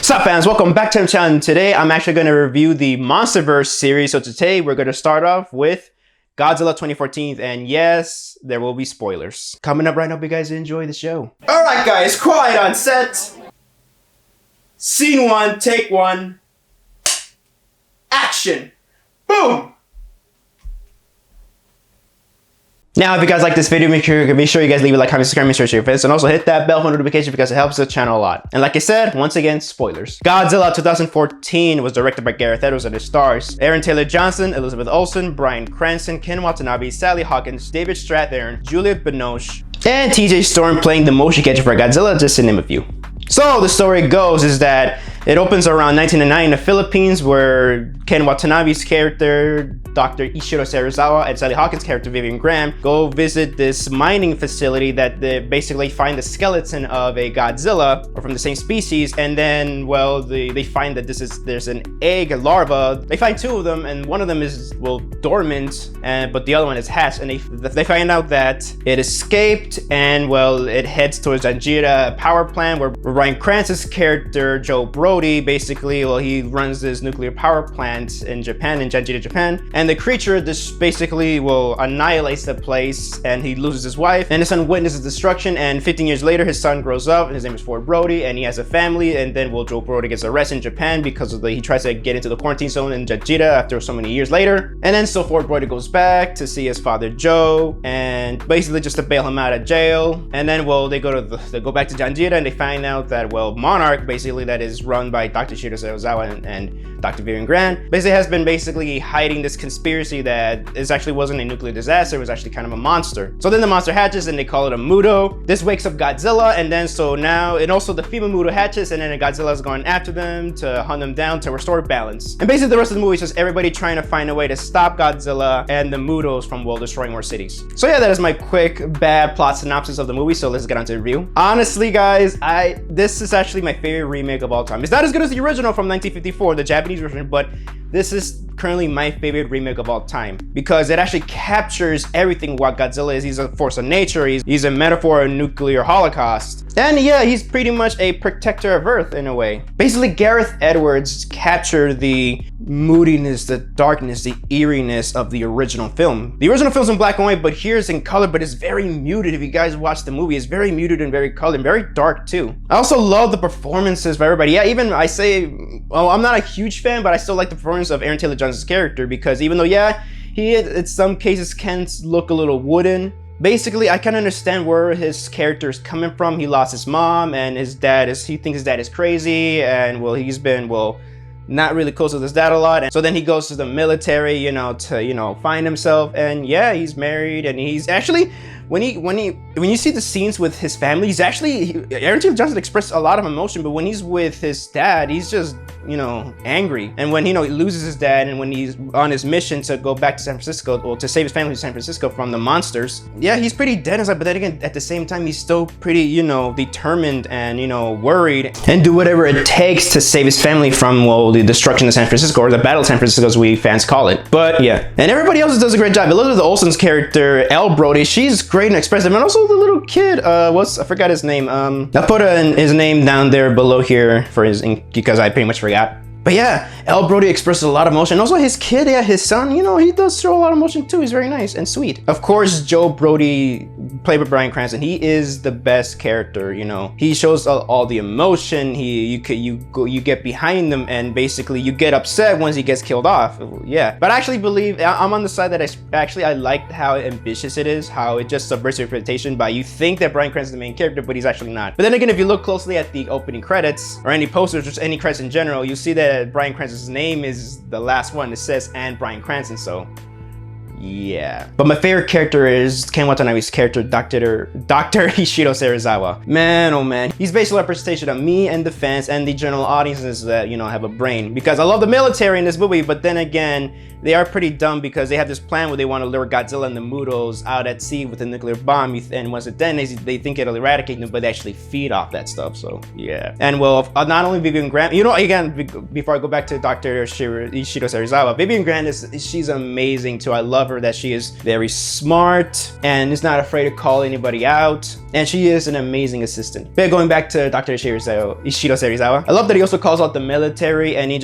What's up, fans? Welcome back to the channel. Today I'm actually going to review the MonsterVerse series. So today we're going to start off with Godzilla 2014, and yes, there will be spoilers coming up right now. Hope you guys enjoy the show. All right, guys, quiet on set. Scene 1, take 1. Action. Boom. Now, if you guys like this video, make sure you guys leave a like, comment, subscribe, and share your favorites, and also hit that bell for notification because it helps the channel a lot. And like I said, once again, spoilers. Godzilla 2014 was directed by Gareth Edwards and it stars Aaron Taylor Johnson, Elizabeth Olsen, Bryan Cranston, Ken Watanabe, Sally Hawkins, David Strathairn, Juliette Binoche, and TJ Storm playing the motion capture for Godzilla, just to name a few. So the story goes is that it opens around 1909 in the Philippines, where Ken Watanabe's character, Dr. Ishiro Serizawa, and Sally Hawkins' character, Vivian Graham, go visit this mining facility that they basically find the skeleton of a Godzilla, or from the same species, and then, well, they find that there's an egg, a larva. They find two of them, and one of them is, well, dormant, but the other one is hatched, and they find out that it escaped, and, well, it heads towards Janjira power plant, where Bryan Cranston's character, Joe Brody, basically, well, he runs this nuclear power plant in Japan, in Janjira, Japan, and the creature just basically, well, annihilates the place, and he loses his wife, and his son witnesses destruction, and 15 years later, his son grows up, and his name is Ford Brody, and he has a family, and then, well, Joe Brody gets arrested in Japan because of he tries to get into the quarantine zone in Janjira after so many years later, and then so Ford Brody goes back to see his father Joe, and basically just to bail him out of jail, and then, well, they go back to Janjira, and they find out that, well, Monarch, basically, that is run by Dr. Ishiro Serizawa and Dr. Vivian Graham, basically has been basically hiding this conspiracy that this actually wasn't a nuclear disaster, it was actually kind of a monster. So then the monster hatches and they call it a Muto. This wakes up Godzilla, and then so now, and also the female Muto hatches, and then Godzilla is going after them to hunt them down to restore balance. And basically the rest of the movie is just everybody trying to find a way to stop Godzilla and the Mutos from, well, destroying more cities. So yeah, that is my quick bad plot synopsis of the movie, so let's get on to the review. Honestly, guys, this is actually my favorite remake of all time. It's not as good as the original from 1954, the Japanese version, but this is currently my favorite remake of all time because it actually captures everything what Godzilla is. He's a force of nature, he's a metaphor of nuclear holocaust, and yeah, he's pretty much a protector of Earth in a way. Basically, Gareth Edwards captured the moodiness, the darkness, the eeriness of the original film. The original film's in black and white, but here's in color, but it's very muted. If you guys watch the movie, it's very muted and very colored and very dark too. I also love the performances of everybody. Yeah, even I say, well, I'm not a huge fan, but I still like the performance of Aaron Taylor Johnson's character because even though, yeah, he in some cases can look a little wooden, basically, I can understand where his character is coming from. He lost his mom, and he thinks his dad is crazy, and, well, he's been, well, not really close with his dad a lot, and so then he goes to the military, to find himself, and yeah, he's married, and he's actually, when you see the scenes with his family, he's actually, Aaron Taylor Johnson expressed a lot of emotion, but when he's with his dad, he's just, angry. And when, he loses his dad, and when he's on his mission to go back to San Francisco, or to save his family to San Francisco from the monsters, yeah, he's pretty dead inside, but then again, at the same time, he's still pretty, determined and, worried, and do whatever it takes to save his family from, well, the destruction of San Francisco, or the Battle of San Francisco, as we fans call it. But yeah, and everybody else does a great job. Elizabeth Olsen's character, Elle Brody, she's great and expressive, and also the little kid, I forgot his name. I'll put his name down there below here because I pretty much forgot. But yeah, Elle Brody expresses a lot of emotion. Also his kid, yeah, his son, he does show a lot of emotion too. He's very nice and sweet. Of course, Joe Brody, played by Bryan Cranston, he is the best character, He shows all the emotion. You get behind him, and basically you get upset once he gets killed off. Yeah, but I actually believe, I'm on the side that I like how ambitious it is, how it just subverts your reputation by you think that Bryan Cranston is the main character, but he's actually not. But then again, if you look closely at the opening credits, or any posters, or just any credits in general, you see that Bryan Cranston's name is the last one. It says, and Bryan Cranston, so yeah. But my favorite character is Ken Watanabe's character, Dr. Ishiro Serizawa. Man, oh man. He's basically a representation of me and the fans and the general audiences that, have a brain. Because I love the military in this movie, but then again, they are pretty dumb because they have this plan where they want to lure Godzilla and the Mutos out at sea with a nuclear bomb, and once it detonates, they think it'll eradicate them, but they actually feed off that stuff, so yeah. And well, not only Vivian Graham, again, before I go back to Dr. Ishiro Serizawa, Vivian Graham she's amazing too. I love love her that she is very smart and is not afraid to call anybody out. And she is an amazing assistant. But going back to Dr. Ishiro Serizawa, I love that he also calls out the military, and he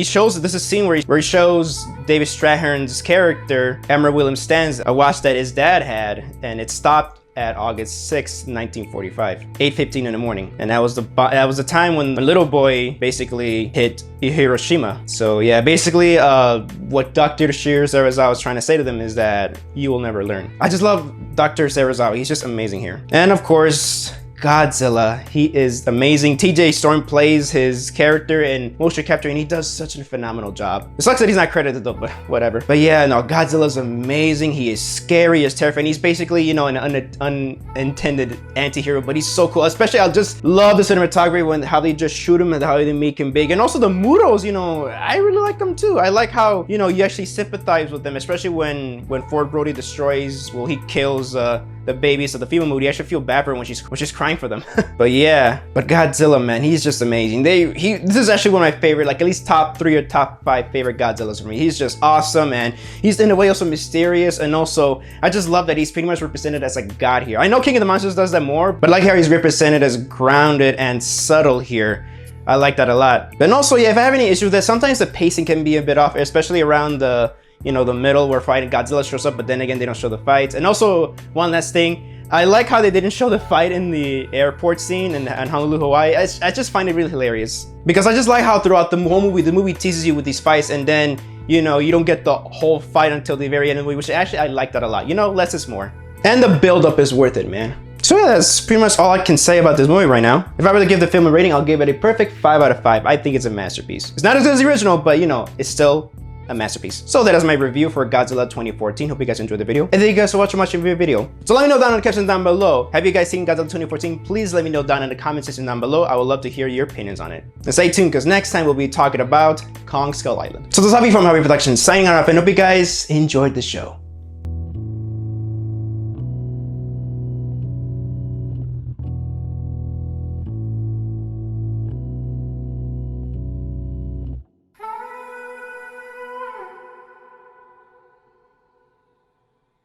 shows this is a scene where he shows David Strathairn's character, Emerald Williams Stans, a watch that his dad had, and it stopped at August 6, 1945, 8:15 in the morning. And that was the time when the little boy basically hit Hiroshima. So yeah, basically what Dr. Ishiro Serizawa is trying to say to them is that you will never learn. I just love Dr. Serizawa. He's just amazing here. And of course, Godzilla, he is amazing. TJ Storm plays his character in motion capture, and he does such a phenomenal job. It sucks that he's not credited though, but whatever. But yeah, no, Godzilla's amazing. He is scary, he's terrifying. He's basically, you know, an unintended anti-hero, but he's so cool. Especially, I just love the cinematography, how they just shoot him and how they make him big. And also the Muros, you know, I really like them too. I like how, you know, you actually sympathize with them, especially when Ford Brody destroys, well, he kills the babies of the female mood. You actually feel bad for her when she's crying for them. But yeah, but Godzilla, man, he's just amazing. This is actually one of my favorite, like at least top 3 or top 5 favorite Godzillas for me. He's just awesome, and he's in a way also mysterious, and also I just love that he's pretty much represented as a god here. I know King of the Monsters does that more, but I like how he's represented as grounded and subtle here. I like that a lot. But also, yeah, if I have any issue with that, sometimes the pacing can be a bit off, especially around the, you know, the middle where fighting Godzilla shows up, but then again, they don't show the fights. And also, one last thing, I like how they didn't show the fight in the airport scene in Honolulu, Hawaii. I just find it really hilarious. Because I just like how throughout the whole movie, the movie teases you with these fights, and then, you know, you don't get the whole fight until the very end of the movie, which actually, I like that a lot. You know, less is more. And the build-up is worth it, man. So yeah, that's pretty much all I can say about this movie right now. If I were to give the film a rating, I'll give it a perfect 5 out of 5. I think it's a masterpiece. It's not as good as the original, but you know, it's still a masterpiece. So that is my review for Godzilla 2014. Hope you guys enjoyed the video. And thank you guys so much for watching the video. So let me know down in the captions down below. Have you guys seen Godzilla 2014? Please let me know down in the comment section down below. I would love to hear your opinions on it. And stay tuned, because next time we'll be talking about Kong Skull Island. So this is Javi from Javi Productions signing off, and hope you guys enjoyed the show.